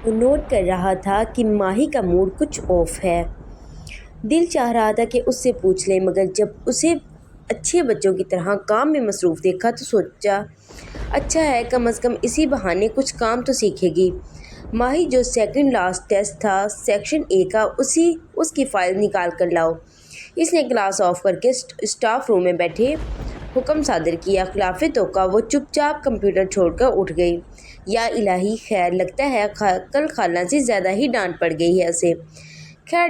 کو نوٹ کر رہا تھا کہ ماہی کا موڈ کچھ آف ہے۔ دل چاہ رہا تھا کہ اس سے پوچھ لے، مگر جب اسے اچھے بچوں کی طرح کام میں مصروف دیکھا تو سوچا اچھا ہے، کم از کم اسی بہانے کچھ کام تو سیکھے گی۔ ماہی، جو سیکنڈ لاسٹ ٹیسٹ تھا سیکشن اے کا، اس کی فائل نکال کر لاؤ۔ اس نے کلاس آف کر کے اسٹاف روم میں بیٹھے حکم صادر کیا۔ خلاف توقع وہ چپ چاپ کمپیوٹر چھوڑ کر اٹھ گئی۔ یا الہی، خیر، لگتا ہے کل خالہ سے زیادہ ہی ڈانٹ پڑ گئی ہے اسے۔ خیر،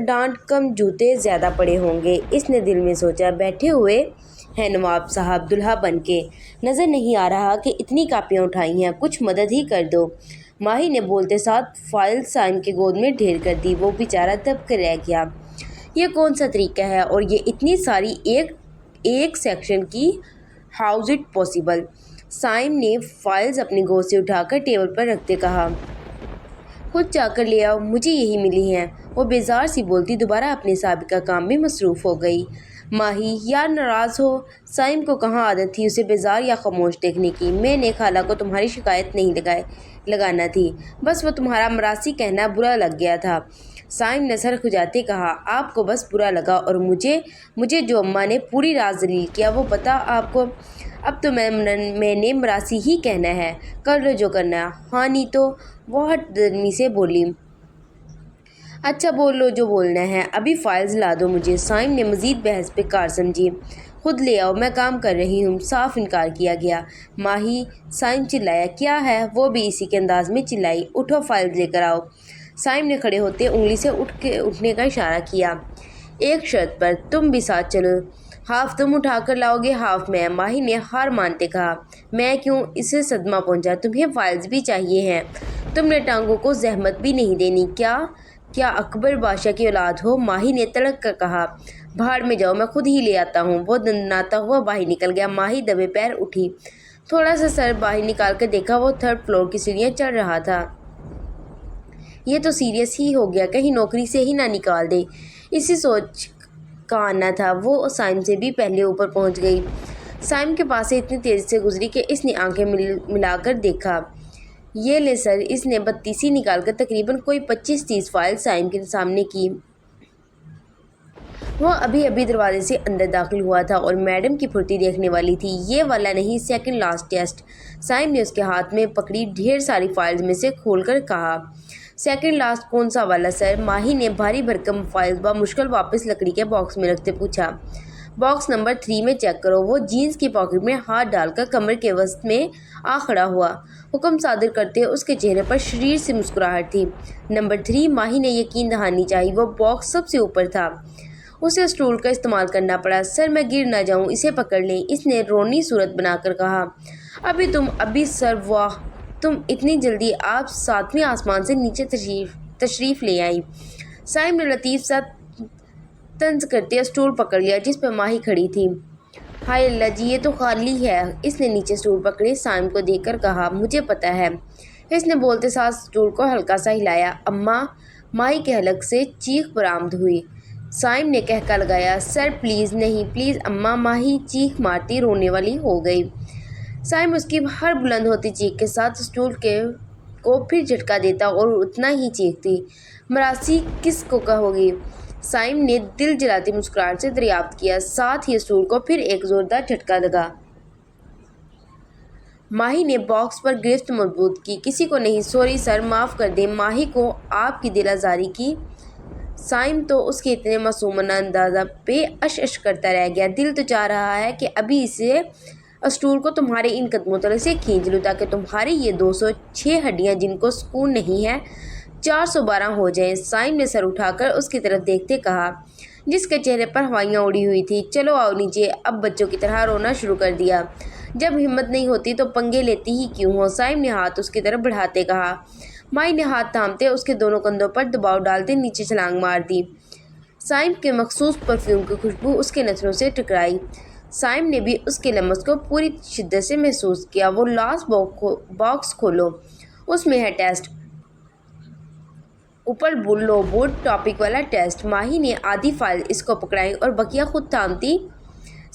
ڈانٹ کم جوتے زیادہ پڑے ہوں گے، اس نے دل میں سوچا۔ بیٹھے ہوئے ہیں نواب صاحب دلہا بن کے، نظر نہیں آ رہا کہ اتنی کاپیاں اٹھائی ہیں، کچھ مدد ہی کر دو۔ ماہی نے بولتے ساتھ فائل سائم کے گود میں ڈھیر کر دی۔ وہ بیچارہ دب کر رہ گیا۔ یہ کون سا طریقہ ہے، اور یہ اتنی ساری ایک سیکشن کی؟ House it possible? سائم نے فائلز اپنی گود سے اٹھا کر ٹیبل پر رکھتے کہا، خود جا کر لے آؤ، مجھے یہی ملی ہیں۔ وہ بیزار سی بولتی دوبارہ اپنے سابقہ کام میں مصروف ہو گئی۔ ماہی، یار ناراض ہو؟ سائم کو کہاں عادت تھی اسے بیزار یا خاموش دیکھنے کی۔ میں نے خالہ کو تمہاری شکایت نہیں لگانا تھی، بس وہ تمہارا مراسی کہنا برا لگ گیا تھا۔ سائم نے سر کھجاتے کہا، آپ کو بس برا لگا، اور مجھے جو اماں نے پوری رات ذلیل کیا وہ پتہ آپ کو؟ اب تو میں نے مراسی ہی کہنا ہے، کر لو جو کرنا۔ ہاں نہیں تو؟ وہ ہٹ دھرمی سے بولی۔ اچھا، بول لو جو بولنا ہے، ابھی فائلز لا دو مجھے۔ سائم نے مزید بحث پہ کار سمجھی۔ خود لے آؤ، میں کام کر رہی ہوں، صاف انکار کیا گیا۔ ماہی، سائم چلایا۔ کیا ہے؟ وہ بھی اسی کے انداز میں چلائی۔ اٹھو، فائلز لے کر آؤ۔ سائم نے کھڑے ہوتے انگلی سے اٹھنے کا اشارہ کیا۔ ایک شرط پر، تم بھی ساتھ چلو۔ ہاف تم اٹھا کر لاؤ گے، ہاف میں۔ ماہی نے ہار مانتے کہا، میں کیوں؟ اسے صدمہ پہنچا، تمہیں فائلز بھی چاہیے ہیں، تم نے ٹانگوں کو زحمت بھی نہیں دینی۔ کیا اکبر بادشاہ کی اولاد ہو؟ ماہی نے تڑک کر کہا، بھاڑ میں جاؤ، میں خود ہی لے آتا ہوں۔ وہ دندناتا ہوا باہر نکل گیا۔ ماہی دبے پیر اٹھی، تھوڑا سا سر باہر نکال کر دیکھا، وہ 3rd فلور کی سیڑھیاں چڑھ رہا تھا۔ یہ تو سیریس ہی ہو گیا، کہیں نوکری سے ہی نہ نکال دے، اسی سوچ کا آنا تھا۔ وہ سائم سے بھی پہلے اوپر پہنچ گئی، سائم کے پاس سے اتنی تیزی سے گزری کہ اس نے آنکھیں ملا کر دیکھا۔ یہ لے سر۔ اس نے 32 نکال کر تقریباً کوئی 25-30 فائل سائم کے سامنے کی۔ وہ ابھی دروازے سے اندر داخل ہوا تھا اور میڈم کی پھرتی دیکھنے والی تھی۔ یہ والا نہیں، سیکنڈ لاسٹ ٹیسٹ۔ سائم نے اس کے ہاتھ میں پکڑی ڈھیر ساری فائلز میں سے کھول کر کہا، سیکنڈ لاسٹ کون سا والا سر؟ ماہی نے بھاری بھرکم فائلز بمشکل واپس لکڑی کے باکس میں رکھتے پوچھا۔ باکس نمبر 3 میں چیک کرو۔ وہ جینز کی پاکٹ میں ہاتھ ڈال کر کمر کے وسط میں آ کھڑا ہوا۔ حکم صادر کرتے اس کے چہرے پر شریر سی مسکراہٹ تھی۔ نمبر 3؟ ماہی نے یقین دہانی چاہی۔ وہ باکس سب سے اوپر تھا۔ اسے اسٹول کا استعمال کرنا پڑا۔ سر، میں گر نہ جاؤں، اسے پکڑ لیں، اس نے رونی صورت بنا کر کہا۔ ابھی سر، واہ، تم اتنی جلدی؟ آپ 7ویں آسمان سے نیچے تشریف لے آئی۔ سائم نے لطیف سا طنز کرتے اسٹول پکڑ لیا جس پر ماہی کھڑی تھی۔ ہائے اللہ جی، یہ تو خالی ہے۔ اس نے نیچے اسٹول پکڑے، سائم کو دیکھ کر کہا، مجھے پتہ ہے۔ اس نے بولتے ساتھ اسٹول کو ہلکا سا ہلایا۔ اماں! ماہی کے حلق سے چیخ برآمد ہوئی۔ سائم نے کہکا لگایا، سر پلیز نہیں، پلیز اماں۔ ماہی چیخ مارتی رونے والی ہو گئی۔ سائم اس کی ہر بلند ہوتی چیخ کے ساتھ اسٹول کو پھر جھٹکا دیتا اور اتنا ہی چیختی، مراسی کس کو کہو گی؟ سائم نے دل جلاتی مسکراہٹ سے دریافت کیا، ساتھ ہی اسٹول کو پھر ایک زوردار جھٹکا لگا۔ ماہی نے باکس پر گرفت مضبوط کی۔ کسی کو نہیں، سوری سر، معاف کر دیں ماہی کو آپ کی دل آزاری کی۔ سائم تو اس کے اتنے معصومانہ انداز پہ اش کرتا رہ گیا۔ دل تو چاہ رہا ہے کہ ابھی اسے اسٹول کو تمہارے ان قدموں تلے سے کھینچ لوں تاکہ تمہاری یہ 206 ہڈیاں جن کو سکون نہیں ہے 412 ہو جائیں۔ سائم نے سر اٹھا کر اس کی طرف دیکھتے کہا، جس کے چہرے پر ہوائیاں اڑی ہوئی تھیں، چلو آؤ نیچے۔ اب بچوں کی طرح رونا شروع کر دیا۔ جب ہمت نہیں ہوتی تو پنگے لیتی ہی کیوں ہو؟ سائم نے ہاتھ اس کی طرف بڑھاتے کہا۔ ماہی نے ہاتھ تھامتے اس کے دونوں کندھوں پر دباؤ ڈالتے نیچے چھلانگ مار دی۔ سائم کے مخصوص پرفیوم کی خوشبو اس کے نتنوں سے ٹکرائی۔ سائم نے بھی اس کے لمس کو پوری شدت سے محسوس کیا۔ وہ لاسٹ باکس کھولو، اس میں ہے ٹیسٹ، اوپر لو بورڈ ٹاپک والا ٹیسٹ۔ ماہی نے آدھی فائل اس کو پکڑائی اور بقیہ خود تھامتی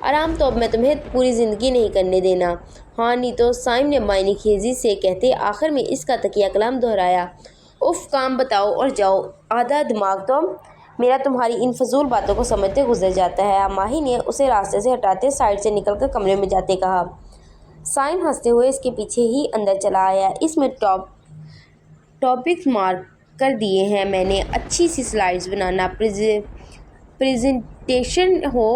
آرام تو اب میں تمہیں پوری زندگی نہیں کرنے دینا۔ ہاں نہیں تو، سائم نے معنی خیزی سے کہتے آخر میں اس کا تکیہ کلام دہرایا۔ اف، کام بتاؤ اور جاؤ، آدھا دماغ تو میرا تمہاری ان فضول باتوں کو سمجھتے گزر جاتا ہے۔ ماہی نے اسے راستے سے ہٹاتے سائڈ سے نکل کر کمرے میں جاتے کہا۔ سائم ہنستے ہوئے اس کے پیچھے ہی اندر چلا آیا۔ اس میں ٹاپکس مارک کر دیے ہیں میں نے، اچھی سی سلائیڈز بنانا، پریزنٹیشن ہو۔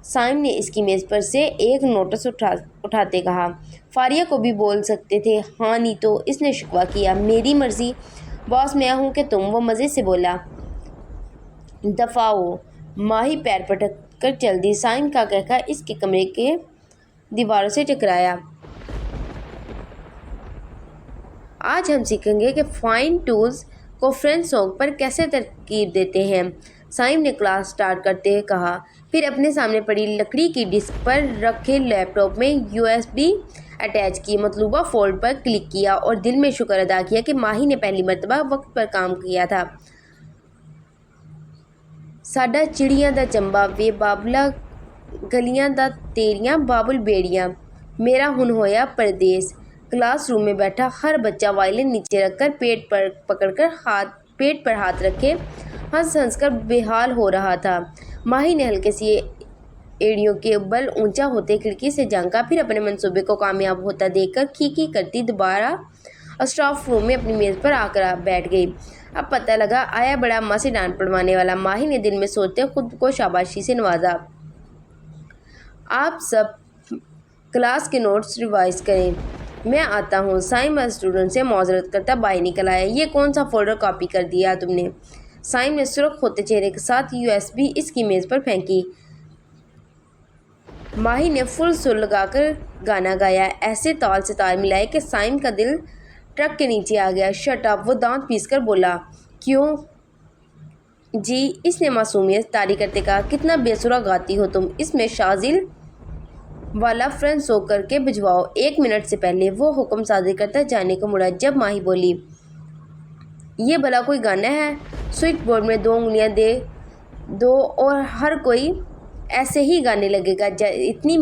سائم نے اس کی میز پر سے ایک نوٹس اٹھاتے کہا۔ فاریہ کو بھی بول سکتے تھے۔ ہاں نہیں تو، اس نے شکوہ کیا۔ میری مرضی، باس میں ہوں کہ تم، وہ مزے سے بولا۔ دفعہ ہو، ماہی پیر پٹک کر چل دی۔ سائم کا کہکہ اس کے کمرے کے دیواروں سے ٹکرایا۔ آج ہم سیکھیں گے کہ فائن ٹولز کو فرینچ سانگ پر کیسے ترکیب دیتے ہیں، سائم نے کلاس سٹارٹ کرتے کہا۔ پھر اپنے سامنے پڑی لکڑی کی ڈسک پر رکھے لیپ ٹاپ میں USB اٹیچ کی، مطلوبہ فولڈ پر کلک کیا اور دل میں شکر ادا کیا کہ ماہی نے پہلی مرتبہ وقت پر کام کیا تھا۔ ساڈا چڑیاں دا چنبا وے بابلا گلیاں دا تیریاں بابل بیڑیاں، میرا ہن ہویا پردیس۔ کلاس روم میں بیٹھا ہر بچہ وائلن نیچے رکھ کر پیٹ پر ہاتھ رکھے ہنس ہنس کر بے حال ہو رہا تھا۔ ماہی نے ہلکے سی ایڑیوں کے بل اونچا ہوتے کھڑکی سے جھانکا، پھر اپنے منصوبے کو کامیاب ہوتا دیکھ کر کھی کرتی دوبارہ اسٹاف روم میں اپنی میز پر آ کر بیٹھ گئی۔ اب پتہ لگا آیا بڑا اماں سے ڈانٹ پڑوانے والا، ماہی نے دل میں سوچتے خود کو شاباشی سے نوازا۔ آپ سب کلاس کے نوٹس ریوائز کریں، میں آتا ہوں۔ سائم اسٹوڈنٹ سے معذرت کرتا باہر نکل آیا۔ یہ کون سا فولڈر کاپی کر دیا تم نے؟ سائم نے سرخ ہوتے چہرے کے ساتھ USB اس کی میز پر پھینکی۔ ماہی نے فل سر لگا کر گانا گایا، ایسے تال سے تال ملائے کہ سائم کا دل ٹرک کے نیچے آ گیا۔ شٹ اپ، وہ دانت پیس کر بولا۔ کیوں جی، اس نے معصومیت طاری کرتے کہا، کتنا بے سرا گاتی ہو تم، اس میں شازل والا فرینچ سو کر کے بھجواؤ۔ 1 منٹ سے پہلے وہ حکم صادر کرتا جانے کو مڑا جب ماہی بولی، یہ بھلا کوئی گانا ہے؟ سوئچ بورڈ میں 2 انگلیاں دے دو اور ہر کوئی ایسے ہی گانے لگے گا۔ اتنی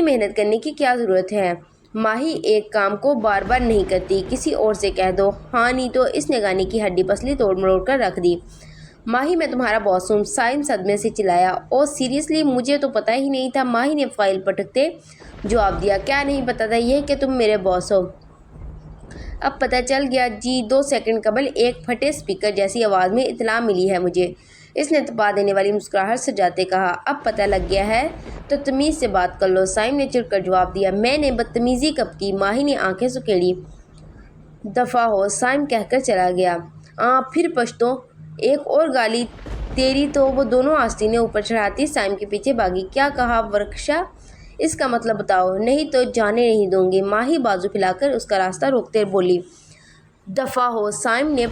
محنت کرنے کی کیا ضرورت ہے؟ ماہی ایک کام کو بار بار نہیں کرتی، کسی اور سے کہہ دو۔ ہاں نہیں تو، اس نے گانے کی ہڈی پسلی توڑ مروڑ کر رکھ دی۔ ماہی میں تمہارا باس ہوں، سائم صدمے سے چلایا۔ اوہ سیریسلی، مجھے تو پتہ ہی نہیں تھا، ماہی نے فائل پٹکتے جواب دیا۔ کیا نہیں پتہ تھا؟ یہ کہ تم میرے باس ہو۔ اب پتہ چل گیا جی، 2 سیکنڈ قبل ایک پھٹے اسپیکر جیسی آواز میں اطلاع ملی ہے مجھے، اس نے تپا دینے والی مسکراہٹ سجاتے کہا۔ اب پتہ لگ گیا ہے تو تمیز سے بات کر لو، سائم نے چڑھ کر جواب دیا۔ میں نے بدتمیزی کب کی؟ ماہی نے آنکھیں سکیڑی۔ دفعہ ہو، سائم کہہ کر چلا گیا۔ پھر پشتوں، ایک اور گالی تیری تو، وہ دونوں آستینیں اوپر چڑھاتی سائم کے پیچھے بھاگی۔ کیا کہا ورشا؟ اس کا مطلب بتاؤ، نہیں تو جانے نہیں دوں گی۔ ماہی بازو پھیلا کر اس کا راستہ روکتے بولی۔ دفعہ ہو، سائم نے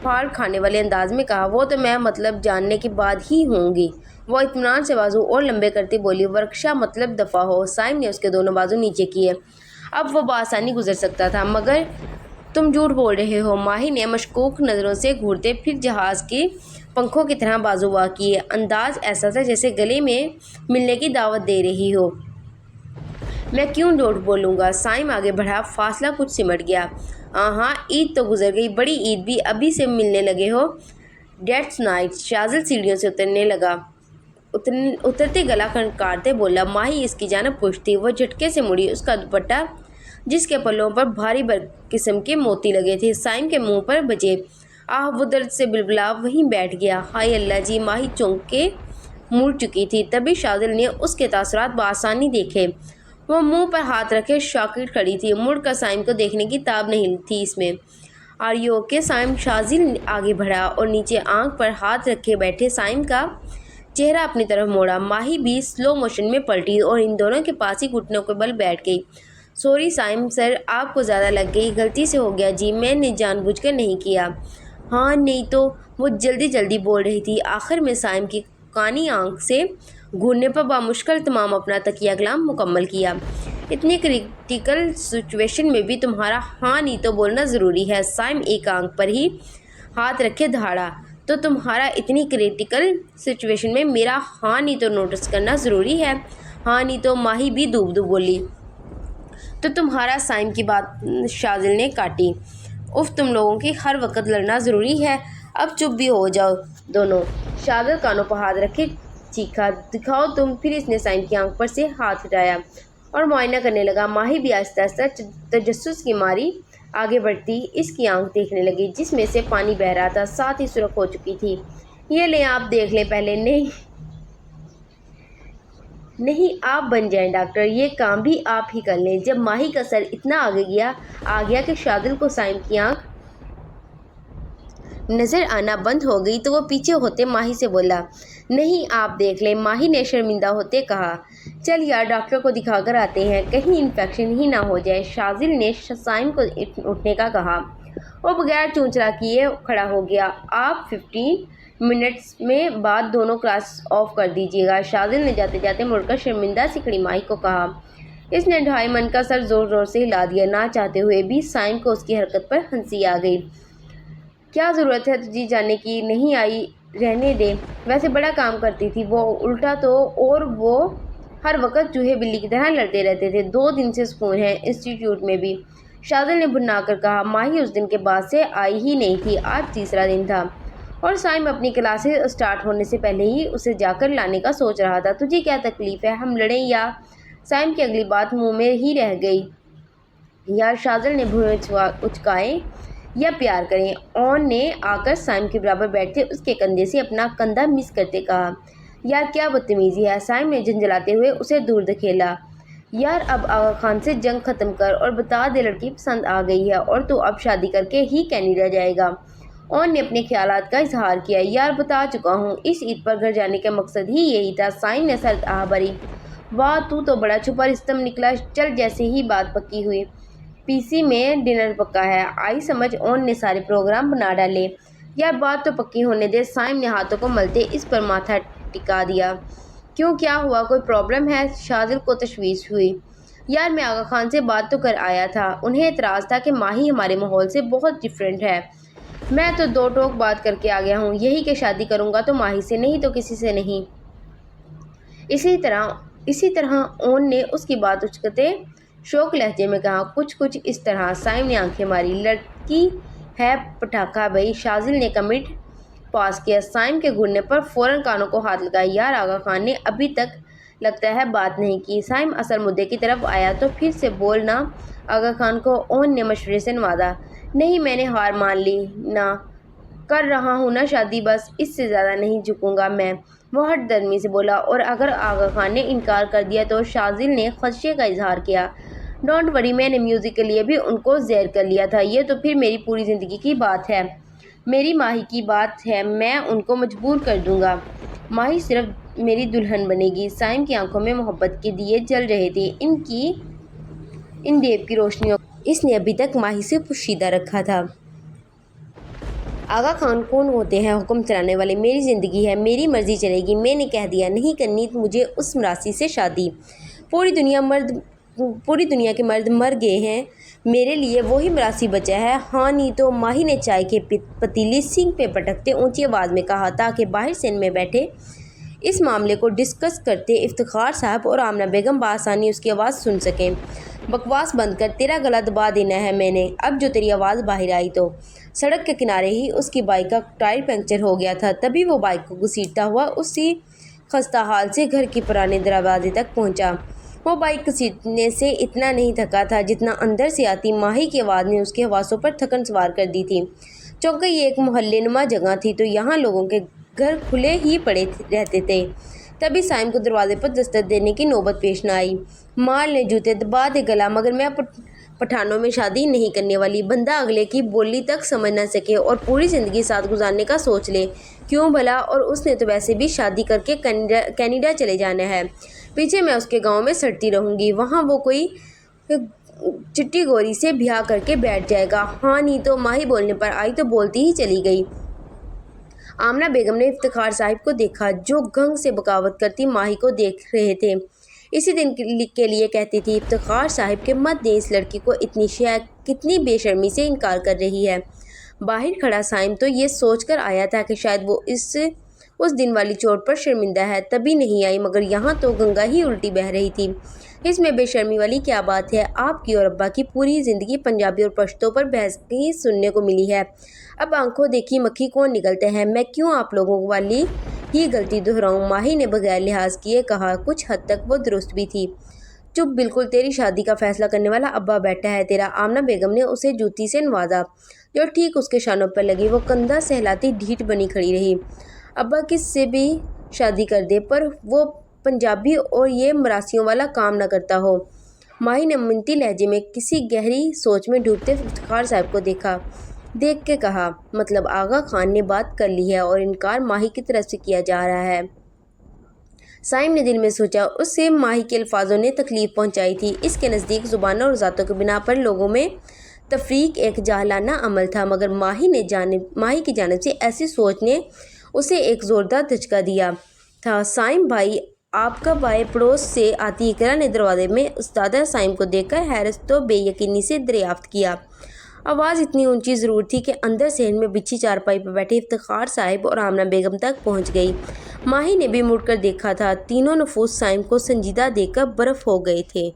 پھاڑ کھانے والے انداز میں کہا۔ وہ تو میں مطلب جاننے کے بعد ہی ہوں گی۔ وہ اطمینان سے بازو اور لمبے کرتی بولی۔ ورشا مطلب دفعہ ہو۔ سائم نے اس کے دونوں بازو نیچے کیے۔ اب وہ بآسانی گزر سکتا تھا، مگر تم جھوٹ بول رہے ہو۔ ماہی نے مشکوک نظروں سے گھورتے پھر جہاز کے پنکھوں کی طرح بازو وا کیے۔ انداز ایسا تھا جیسے گلے میں ملنے کی دعوت دے رہی ہو۔ میں کیوں جھوٹ بولوں گا؟ سائم آگے بڑھا، فاصلہ کچھ سمٹ گیا۔ ہاں، عید تو گزر گئی، بڑی عید بھی ابھی سے ملنے لگے ہو۔ Dates night. شازل سیڑھیوں سے اترنے لگا، اترتے گلا کھنکارتے بولا۔ ماہی اس کی جانب پشت تھی، وہ جھٹکے سے مڑی۔ اس کا دوپٹہ جس کے پلوں پر بھاری قسم کے موتی لگے تھے سائم کے منہ پر بجے۔ وہ درد سے بلبلا وہیں بیٹھ گیا۔ ہائے اللہ جی، ماہی چونک کے مڑ چکی تھی، تبھی شازل نے اس کے تاثرات بآسانی دیکھے۔ وہ منہ پر ہاتھ رکھے شاکڈ کھڑی تھی، مڑ کر سائم کو دیکھنے کی تاب نہیں تھی اس میں۔ آر یو اوکے سائم؟ شازل آگے بڑھا اور نیچے آنکھ پر ہاتھ رکھے بیٹھے سائم کا چہرہ اپنی طرف موڑا۔ ماہی بھی سلو موشن میں پلٹی اور ان دونوں کے پاس ہی گھٹنوں کے بل بیٹھ گئی۔ سوری سائم سر، آپ کو زیادہ لگ گئی، غلطی سے ہو گیا جی، میں نے جان بوجھ کر نہیں کیا۔ ہاں نہیں تو، وہ جلدی بول رہی تھی۔ آخر میں سائم کی کانی آنکھ سے گھورنے پر بامشکل تمام اپنا تکیہ کلام مکمل کیا۔ اتنی کریٹیکل سچویشن میں بھی تمہارا ہاں نہیں تو بولنا ضروری ہے۔ سائم ایک آنکھ پر ہی ہاتھ رکھے دہاڑا۔ تو تمہارا اتنی کریٹیکل سچویشن میں میرا ہاں نہیں تو نوٹس کرنا ضروری ہے؟ ہاں نہیں تو ماہی بھی دوب دوب بولی۔ تو تمہارا سائم کی بات شاذل نے کاٹی۔ اف تم لوگوں کی ہر وقت لڑنا ضروری ہے، اب چپ بھی ہو جاؤ دونوں۔ شاذل کانوں پر ہاتھ رکھے چیخا، دکھاؤ تم۔ پھر اس نے سائم کی آنکھ پر سے ہاتھ ہٹایا اور معائنہ کرنے لگا۔ ماہی بھی آہستہ آہستہ تجسس کی ماری آگے بڑھتی اس کی آنکھ دیکھنے لگی جس میں سے پانی بہہ رہا تھا، ساتھ ہی سرخ ہو چکی تھی۔ یہ لیں آپ دیکھ لیں پہلے۔ نہیں آپ بن جائیں ڈاکٹر، یہ کام بھی آپ ہی کر لیں۔ جب ماہی کا سر اتنا آ گیا کہ شاذل کو سائم کی آنکھ نظر آنا بند ہو گئی تو وہ پیچھے ہوتے ماہی سے بولا، نہیں آپ دیکھ لیں۔ ماہی نے شرمندہ ہوتے کہا، چل یار ڈاکٹر کو دکھا کر آتے ہیں، کہیں انفیکشن ہی نہ ہو جائے۔ شاذل نے سائم کو اٹھنے کا کہا۔ وہ بغیر چونچرا کیے کھڑا ہو گیا۔ آپ 15 منٹس میں بعد دونوں کلاس آف کر دیجیے گا۔ شاذل نے جاتے جاتے مڑ کر شرمندہ سی کھڑی ماہی کو کہا۔ اس نے ڈھائی من کا سر زور زور سے ہلا دیا۔ نہ چاہتے ہوئے بھی سائم کو اس کی حرکت پر ہنسی آ گئی۔ کیا ضرورت ہے تجھے جانے کی؟ نہیں آئی رہنے دے، ویسے بڑا کام کرتی تھی وہ الٹا تو، اور وہ ہر وقت چوہے بلی کی طرح لڑتے رہتے تھے۔ 2 دن سے سکون ہے انسٹی ٹیوٹ میں بھی، شاذل نے بھنا کر کہا۔ ماہی اس دن کے بعد سے آئی ہی نہیں تھی، آج تیسرا دن تھا اور سائم اپنی کلاسز اسٹارٹ ہونے سے پہلے ہی اسے جا کر لانے کا سوچ رہا تھا۔ تجھے کیا تکلیف ہے، ہم لڑیں یا؟ سائم کی اگلی بات منہ میں ہی رہ گئی۔ یار شاذل نے بھویں اچکائے، یا پیار کریں؟ اون نے آ کر سائم کے برابر بیٹھتے اس کے کندھے سے اپنا کندھا مس کرتے کہا۔ یار کیا بدتمیزی ہے، سائم نے جھنجھلاتے ہوئے اسے دور دھکیلا۔ یار اب آغا خان سے جنگ ختم کر اور بتا دے لڑکی پسند آ گئی ہے اور تو اب شادی کر کے ہی کینیڈا جائے گا۔ اون نے اپنے خیالات کا اظہار کیا۔ یار بتا چکا ہوں، اس عید پر گھر جانے کا مقصد ہی یہی تھا۔ سائم نے سر بھری۔ واہ تو بڑا چھپا رستم نکلا۔ چل جیسے ہی بات پکی ہوئی، پی سی میں ڈنر پکا ہے، آئی سمجھ اون نے سارے پروگرام بنا ڈالے۔ یار بات تو پکی ہونے دے۔ سائم نے ہاتھوں کو ملتے اس پر ماتھا ٹکا دیا۔ کیوں کیا ہوا، کوئی پرابلم ہے؟ شاذل کو تشویش ہوئی۔ یار میں آغا خان سے بات تو کر آیا تھا، انہیں اعتراض تھا کہ ماہی ہمارے ماحول سے بہت ڈفرینٹ ہے۔ میں تو 2 ٹوک بات کر کے آ گیا ہوں، یہی کہ شادی کروں گا تو ماہی سے، نہیں تو کسی سے نہیں۔ اسی طرح اون نے اس کی بات اچکتے شوق لہجے میں کہا۔ کچھ اس طرح۔ سائم نے آنکھیں ماری۔ لڑکی ہے پٹاخہ بھائی۔ شاذل نے کمنٹ پاس کیا۔ سائم کے گھرنے پر فوراً کانوں کو ہاتھ لگائے۔ یار آغا خان نے ابھی تک لگتا ہے بات نہیں کی۔ سائم اصل مدعے کی طرف آیا۔ تو پھر سے بول نا آغا خان کو، اون نے مشورے سے نوازا۔ نہیں میں نے ہار مان لی نا، کر رہا ہوں نا شادی، بس اس سے زیادہ نہیں جھکوں گا میں، وہ ہٹ درمی سے بولا۔ اور اگر آغا خان نے انکار کر دیا تو؟ شاذل نے خدشے کا اظہار کیا۔ ڈونٹ وری، میں نے میوزک کے لیے بھی ان کو زیر کر لیا تھا، یہ تو پھر میری پوری زندگی کی بات ہے، میری ماہی کی بات ہے، میں ان کو مجبور کر دوں گا، ماہی صرف میری دلہن بنے گی۔ سائم کی آنکھوں میں محبت کے دیے جل رہے تھے۔ ان دیو کی روشنیوں اس نے ابھی تک ماہی سے پوشیدہ رکھا تھا۔ آغا خان کون ہوتے ہیں حکم چلانے والے؟ میری زندگی ہے، میری مرضی چلے گی، میں نے کہہ دیا نہیں کرنی مجھے اس مراسی سے شادی۔ پوری دنیا کے مرد مر گئے ہیں، میرے لیے وہی مراسی بچا ہے۔ ہاں نہیں تو؟ ماہی نے چائے کی پتیلی سنک پہ پٹکتے اونچی آواز میں کہا تاکہ باہر سین میں بیٹھے اس معاملے کو ڈسکس کرتے افتخار صاحب اور آمنہ بیگم بآسانی اس کی آواز سن سکیں۔ بکواس بند کر، تیرا گلا دبا دینا ہے میں نے اب جو تیری آواز باہر آئی تو۔ سڑک کے کنارے ہی اس کی بائک کا ٹائر پنکچر ہو گیا تھا، تبھی وہ بائک کو گھسیٹتا ہوا اسی خستہ حال سے گھر کے پرانے دروازے تک پہنچا۔ وہ بائک گھسیٹنے سے اتنا نہیں تھکا تھا جتنا اندر سے آتی ماہی کی آواز نے اس کے حواسوں پر تھکن سوار کر دی تھی۔ چونکہ یہ ایک محلے نما جگہ تھی تو یہاں لوگوں کے گھر کھلے ہی پڑے رہتے تھے، تبھی سائم کو دروازے پر دستک دینے کی نوبت پیش نہ آئی۔ مار لیں جوتے، دبا دے گلا، مگر میں پٹھانوں میں شادی نہیں کرنے والی۔ بندہ اگلے کی بولی تک سمجھ نہ سکے اور پوری زندگی ساتھ گزارنے کا سوچ لے، کیوں بھلا؟ اور اس نے تو ویسے بھی شادی کر کے کینیڈا چلے جانا ہے، پیچھے میں اس کے گاؤں میں سڑتی رہوں گی، وہاں وہ کوئی چٹی گوری سے بیاہ کر کے بیٹھ جائے گا۔ ہاں نہیں تو؟ ماہی بولنے پر آئی تو بولتی ہی چلی گئی۔ آمنہ بیگم نے افتخار صاحب کو دیکھا جو گھنگ سے بغاوت کرتی ماہی کو دیکھ رہے تھے۔ اسی دن کے لیے کہتی تھی افتخار صاحب کہ مت دیں اس لڑکی کو اتنی بے شرمی سے انکار کر رہی ہے۔ باہر کھڑا سائم تو یہ سوچ کر آیا تھا کہ شاید وہ اس دن والی چوٹ پر شرمندہ ہے، تبھی نہیں آئی، مگر یہاں تو گنگا ہی الٹی بہہ رہی تھی۔ اس میں بے شرمی والی کیا بات ہے؟ آپ کی اور ابا کی پوری زندگی پنجابی اور پشتو پر بحث کی سننے کو ملی ہے، اب آنکھوں دیکھی مکھی کون نگلتے ہیں؟ میں کیوں آپ لوگوں والی ہی غلطی دہراؤں؟ ماہی نے بغیر لحاظ کیے کہا۔ کچھ حد تک وہ درست بھی تھی۔ چپ بالکل، تیری شادی کا فیصلہ کرنے والا ابا بیٹھا ہے تیرا۔ آمنہ بیگم نے اسے جوتی سے نوازا جو ٹھیک اس کے شانوں پر لگی۔ وہ کندھا سہلاتی ڈھیٹ بنی کھڑی رہی۔ ابا کس سے بھی شادی کر دے پر وہ پنجابی اور یہ مراسیوں والا کام نہ کرتا ہو۔ ماہی نے منتی لہجے میں کسی گہری سوچ میں ڈوبتے افتخار صاحب کو دیکھ کے کہا، مطلب آغا خان نے بات کر لی ہے اور انکار ماہی کی طرف سے کیا جا رہا ہے؟ سائم نے دل میں سوچا، اس سے ماہی کے الفاظوں نے تکلیف پہنچائی تھی۔ اس کے نزدیک زبانوں اور ذاتوں کی بنا پر لوگوں میں تفریق ایک جاہلانہ عمل تھا، مگر ماہی کی جانب سے ایسی سوچ نے اسے ایک زوردار دھچکا دیا تھا۔ سائم بھائی، آپ کا بھائی؟ پڑوس سے آتی اقرا نے دروازے میں ایستادہ سائم کو دیکھ کر حیرت و بے یقینی سے دریافت کیا۔ آواز اتنی اونچی ضرور تھی کہ اندر صحن میں بچھی چارپائی پر بیٹھے افتخار صاحب اور آمنہ بیگم تک پہنچ گئی۔ ماہی نے بھی مڑ کر دیکھا تھا۔ تینوں نفوس سائم کو سنجیدہ دیکھ کر برف ہو گئے تھے۔